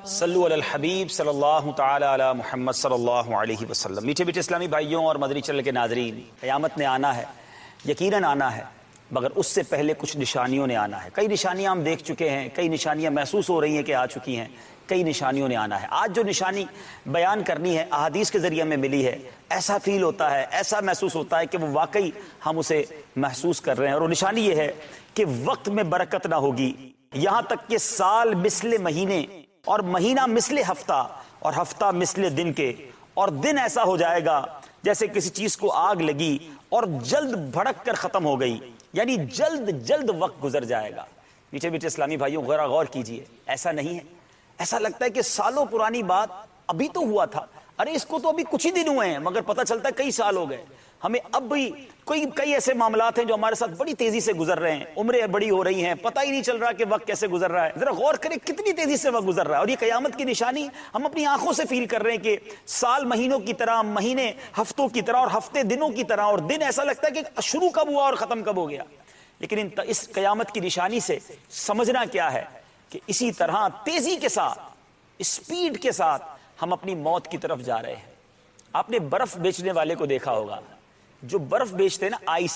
صلو علی الحبیب صلی اللہ تعالی علی محمد صلی اللہ علیہ وسلم۔ میٹھے میٹھے اسلامی بھائیوں اور مدنی چینل کے ناظرین، قیامت نے آنا ہے، یقیناً آنا ہے، مگر اس سے پہلے کچھ نشانیوں نے آنا ہے۔ کئی نشانیاں ہم دیکھ چکے ہیں، کئی نشانیاں محسوس ہو رہی ہیں کہ آ چکی ہیں، کئی نشانیوں نے آنا ہے۔ آج جو نشانی بیان کرنی ہے احادیث کے ذریعے میں ملی ہے، ایسا فیل ہوتا ہے، ایسا محسوس ہوتا ہے کہ وہ واقعی ہم اسے محسوس کر رہے ہیں، اور وہ نشانی یہ ہے کہ وقت میں برکت نہ ہوگی، یہاں تک کہ سال مثل مہینے اور مہینہ مثل ہفتہ اور ہفتہ مثل دن کے، اور دن ایسا ہو جائے گا جیسے کسی چیز کو آگ لگی اور جلد بھڑک کر ختم ہو گئی، یعنی جلد جلد وقت گزر جائے گا۔ میٹھے میٹھے اسلامی بھائیوں، غور کیجئے، ایسا نہیں ہے؟ ایسا لگتا ہے کہ سالوں پرانی بات ابھی تو ہوا تھا، ارے اس کو تو ابھی کچھ ہی دن ہوئے ہیں، مگر پتہ چلتا ہے کئی سال ہو گئے۔ ہمیں اب بھی کئی ایسے معاملات ہیں جو ہمارے ساتھ بڑی تیزی سے گزر رہے ہیں، عمریں بڑی ہو رہی ہیں، پتہ ہی نہیں چل رہا کہ وقت کیسے گزر رہا ہے۔ ذرا غور کریں کتنی تیزی سے وقت گزر رہا ہے، اور یہ قیامت کی نشانی ہم اپنی آنکھوں سے فیل کر رہے ہیں کہ سال مہینوں کی طرح، مہینے ہفتوں کی طرح، اور ہفتے دنوں کی طرح، اور دن ایسا لگتا ہے کہ شروع کب ہوا اور ختم کب ہو گیا۔ لیکن اس قیامت کی نشانی سے سمجھنا کیا ہے کہ اسی طرح تیزی کے ساتھ، اسپیڈ کے ساتھ ہم اپنی موت کی طرف جا رہے ہیں۔ آپ نے برف بیچنے والے کو دیکھا ہوگا، جو برف بیچتے ہیں نا، آئس،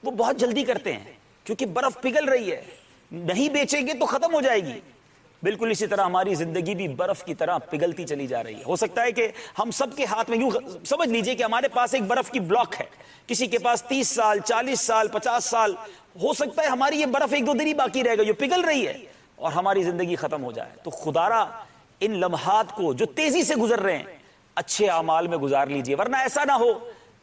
وہ بہت جلدی کرتے ہیں کیونکہ برف پگھل رہی ہے، نہیں بیچیں گے تو ختم ہو جائے گی۔ بالکل اسی طرح ہماری زندگی بھی برف کی طرح پگھلتی چلی جا رہی ہے۔ ہو سکتا ہے کہ ہم سب کے ہاتھ میں، یوں سمجھ لیجئے کہ ہمارے پاس ایک برف کی بلاک ہے، کسی کے پاس 30 سال، 40 سال، 50 سال، ہو سکتا ہے ہماری یہ برف ایک دو دن ہی باقی رہے گا، جو پگھل رہی ہے، اور ہماری زندگی ختم ہو جائے۔ تو خدارا ان لمحات کو جو تیزی سے گزر رہے ہیں اچھے اعمال میں گزار لیجئے، ورنہ ایسا نہ ہو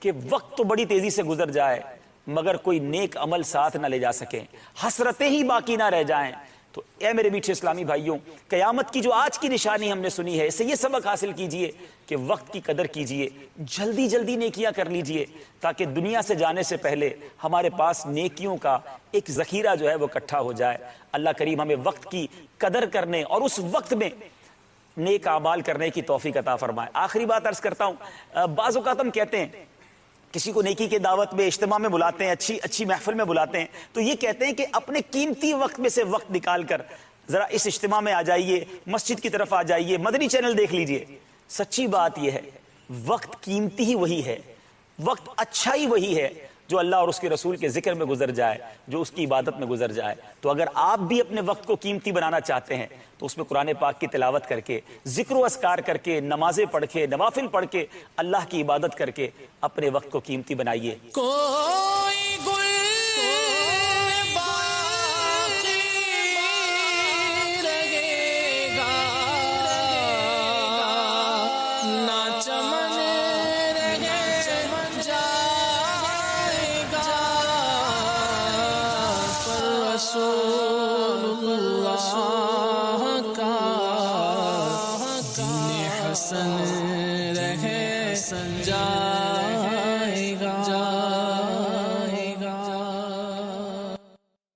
کہ وقت تو بڑی تیزی سے گزر جائے مگر کوئی نیک عمل ساتھ نہ لے جا سکیں، حسرتیں ہی باقی نہ رہ جائیں۔ تو اے میرے میٹھے اسلامی بھائیوں، قیامت کی جو آج کی نشانی ہم نے سنی ہے، اس سے یہ سبق حاصل کیجئے کہ وقت کی قدر کیجئے، جلدی جلدی نیکیاں کر لیجئے، تاکہ دنیا سے جانے سے پہلے ہمارے پاس نیکیوں کا ایک ذخیرہ جو ہے وہ اکٹھا ہو جائے۔ اللہ کریم ہمیں وقت کی قدر کرنے اور اس وقت میں نیک اعمال کرنے کی توفیق عطا فرمائے۔ آخری بات عرض کرتا ہوں، بعض اوقات ہم کہتے ہیں کسی کو نیکی کے دعوت میں، اجتماع میں بلاتے ہیں، اچھی محفل میں بلاتے ہیں، تو یہ کہتے ہیں کہ اپنے قیمتی وقت میں سے وقت نکال کر ذرا اس اجتماع میں آ جائیے، مسجد کی طرف آ جائیے، مدنی چینل دیکھ لیجئے۔ سچی بات یہ ہے، وقت قیمتی ہی وہی ہے، وقت اچھا ہی وہی ہے جو اللہ اور اس کے رسول کے ذکر میں گزر جائے، جو اس کی عبادت میں گزر جائے۔ تو اگر آپ بھی اپنے وقت کو قیمتی بنانا چاہتے ہیں تو اس میں قرآن پاک کی تلاوت کر کے، ذکر و اذکار کر کے، نمازیں پڑھ کے، نوافل پڑھ کے، اللہ کی عبادت کر کے اپنے وقت کو قیمتی بنائیے۔ کوئی گل باقی رہے گا، نہ چمن رہ جائے گا، پر رسول اللہ کا دین حسن رہ جائے